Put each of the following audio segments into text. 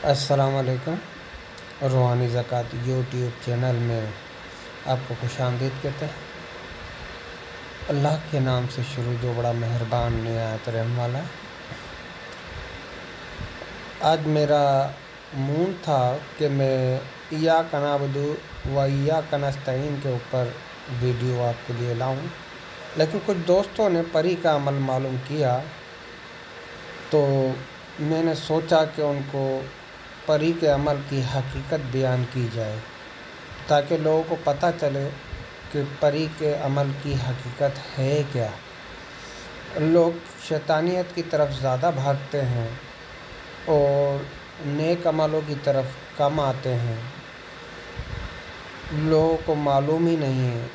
अस्सलाम वालेकुम। रूहानी ज़कात यूट्यूब चैनल में आपको खुशामदीद कहते हैं। अल्लाह के नाम से शुरू जो बड़ा मेहरबान निहायत रहम वाला है। आज मेरा मूड था कि मैं इय्याका नअबुदु व इय्याका नस्तईन के ऊपर वीडियो आपके लिए लाऊं, लेकिन कुछ दोस्तों ने परी का अमल मालूम किया तो मैंने सोचा कि उनको परी के अमल की हकीकत बयान की जाए ताकि लोगों को पता चले कि परी के अमल की हकीकत है क्या। लोग शैतानियत की तरफ ज़्यादा भागते हैं और नेक अमलों की तरफ कम आते हैं। लोगों को मालूम ही नहीं है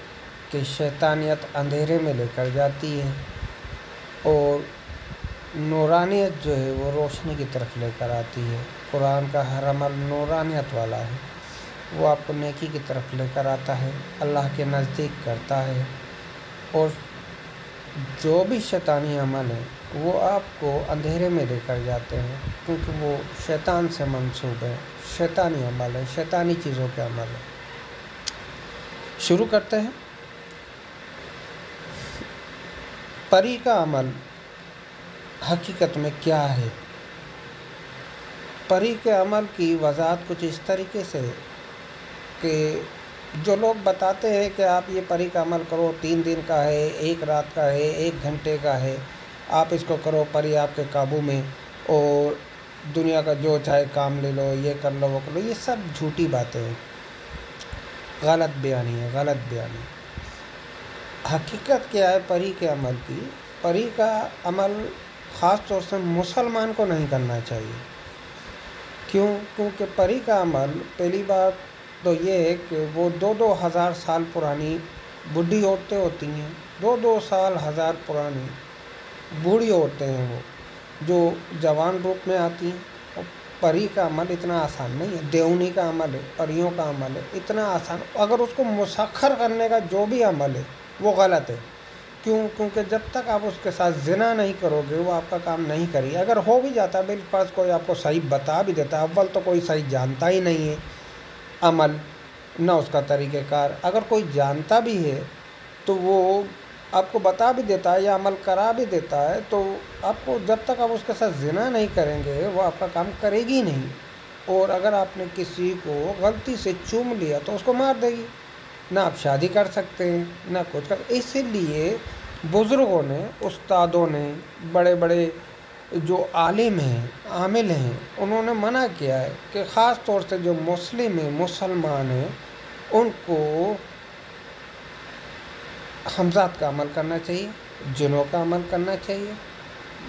कि शैतानियत अंधेरे में लेकर जाती है और नूरानियत जो है वो रोशनी की तरफ लेकर आती है। कुरान का हर अमल नूरानियत वाला है, वो आपको नेकी की तरफ लेकर आता है, अल्लाह के नज़दीक करता है। और जो भी शैतानी अमल है वो आपको अंधेरे में लेकर जाते हैं, क्योंकि वो शैतान से मंसूब है, शैतानी अमल है, शैतानी चीज़ों के अमल है। शुरू करते हैं। परी का अमल हकीकत में क्या है। परी के अमल की वजाहत कुछ इस तरीके से कि जो लोग बताते हैं कि आप ये परी का अमल करो, 3 दिन का है, 1 रात का है, 1 घंटे का है, आप इसको करो, परी आपके काबू में, और दुनिया का जो चाहे काम ले लो, ये कर लो, वो कर लो, ये सब झूठी बातें हैं, गलत बयानी है, गलत बयानी। हकीकत क्या है परी के अमल की? परी का अमल ख़ास तौर से मुसलमान को नहीं करना चाहिए। क्यों? क्योंकि परी का अमल पहली बात तो ये है कि वो 2-2 हज़ार साल पुरानी बूढ़ी औरतें होती हैं, 2-2 साल हज़ार पुरानी बूढ़ी औरतें हैं वो, जो जवान रूप में आती हैं। और परी का अमल इतना आसान नहीं है, देवनी का अमल है, परियों का अमल है, इतना आसान। अगर उसको मुसख्खर करने का जो भी अमल है वो गलत है। क्यों? क्योंकि जब तक आप उसके साथ ज़िना नहीं करोगे वो आपका काम नहीं करेगी। अगर हो भी जाता, बिल्कुल कोई आपको सही बता भी देता, अव्वल तो कोई सही जानता ही नहीं है अमल, ना उसका तरीक़ेकार। अगर कोई जानता भी है तो वो आपको बता भी देता है या अमल करा भी देता है, तो आपको जब तक आप उसके साथ ज़िना नहीं करेंगे वो आपका काम करेगी नहीं। और अगर आपने किसी को गलती से चूम लिया तो उसको मार देगी, ना आप शादी कर सकते हैं ना कुछ कर। इसीलिए बुज़ुर्गों ने, उस्तादों ने, बड़े बड़े जो आलिम हैं, आमिल हैं, उन्होंने मना किया है कि ख़ास तौर से जो मुस्लिम हैं, मुसलमान हैं, उनको हमज़ात का अमल करना चाहिए, जिनों का अमल करना चाहिए,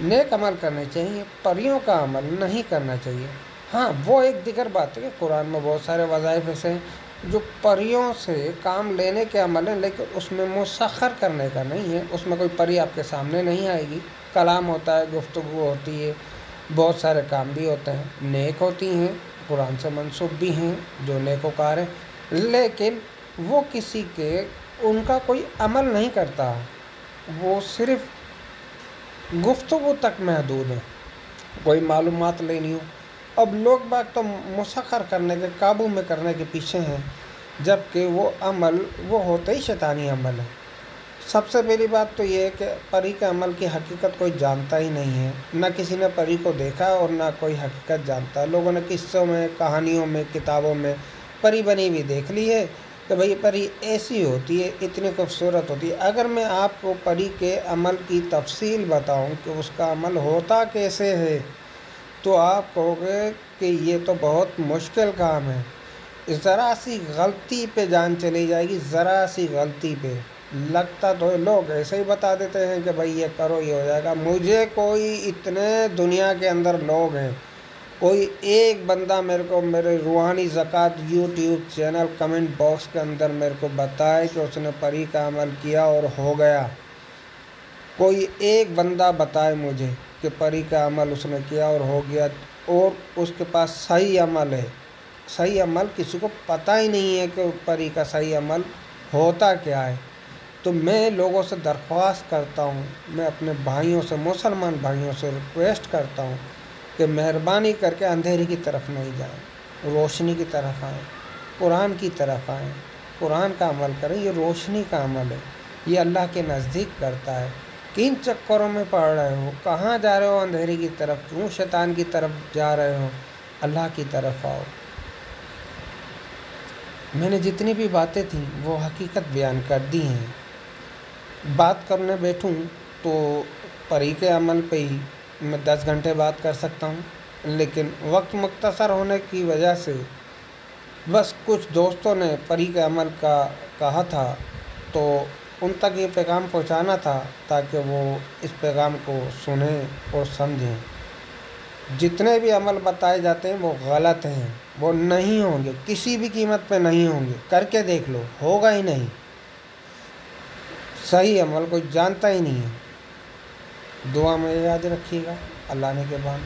नेक अमल करने चाहिए, परियों का अमल नहीं करना चाहिए। हाँ, वो एक दिगर बात है कि कुरान में बहुत सारे वज़ाइफ ऐसे हैं जो परियों से काम लेने के अमल हैं, लेकिन उसमें मुसख्खर करने का नहीं है। उसमें कोई परी आपके सामने नहीं आएगी, कलाम होता है, गुफ्तगू होती है, बहुत सारे काम भी होते हैं, नेक होती हैं, कुरान से मंसूब भी हैं जो नेकोकार हैं, लेकिन वो किसी के उनका कोई अमल नहीं करता, वो सिर्फ़ गुफ्तगू तक महदूद है, कोई मालूमात लेनी हो। अब लोग बाग तो मुसख्खर करने के, काबू में करने के पीछे हैं, जबकि वो अमल वो होते ही शैतानी अमल है। सबसे पहली बात तो ये है कि परी के अमल की हकीकत कोई जानता ही नहीं है, ना किसी ने परी को देखा और ना कोई हकीकत जानता है। लोगों ने किस्सों में, कहानियों में, किताबों में परी बनी हुई देख ली है कि भाई परी ऐसी होती है, इतनी खूबसूरत होती है। अगर मैं आपको परी के अमल की तफसील बताऊं कि उसका अमल होता कैसे है, तो आप कहोगे कि ये तो बहुत मुश्किल काम है। ज़रा सी गलती पे जान चली जाएगी, ज़रा सी गलती पे। लगता तो लोग ऐसे ही बता देते हैं कि भाई ये करो, ये हो जाएगा। मुझे कोई, इतने दुनिया के अंदर लोग हैं, कोई एक बंदा मेरे को मेरे रूहानी ज़कात यूट्यूब चैनल कमेंट बॉक्स के अंदर मेरे को बताए कि उसने परी का अमल किया और हो गया। कोई एक बंदा बताए मुझे कि परी का अमल उसने किया और हो गया, और उसके पास सही अमल है। सही अमल किसी को पता ही नहीं है कि परी का सही अमल होता क्या है। तो मैं लोगों से दरख्वास्त करता हूँ, मैं अपने भाइयों से, मुसलमान भाइयों से रिक्वेस्ट करता हूँ کہ مہربانی کر کے اندھیرے کی طرف نہیں جائیں، روشنی کی طرف آئیں، قرآن کی طرف آئیں، قرآن کا عمل کریں۔ یہ روشنی کا عمل ہے، یہ اللہ کے نزدیک کرتا ہے۔ کن چکروں میں پڑ رہے ہو؟ کہاں جا رہے ہو؟ اندھیرے کی طرف کیوں شیطان کی طرف جا رہے ہو؟ اللہ کی طرف آؤ۔ میں نے جتنی بھی باتیں تھیں وہ حقیقت بیان کر دی ہیں۔ بات کرنے بیٹھوں تو طریق عمل پہ ہی میں 10 گھنٹے بات کر سکتا ہوں، لیکن وقت مختصر ہونے کی وجہ سے بس کچھ دوستوں نے طریق عمل کا کہا تھا تو ان تک یہ پیغام پہنچانا تھا تاکہ وہ اس پیغام کو سنیں اور سمجھیں۔ جتنے بھی عمل بتائے جاتے ہیں وہ غلط ہیں، وہ نہیں ہوں گے، کسی بھی قیمت پہ نہیں ہوں گے۔ کر کے دیکھ لو، ہوگا ہی نہیں۔ صحیح عمل کوئی جانتا ہی نہیں ہے۔ دعا میں یاد رکھیے گا۔ اللہ نے کے بعد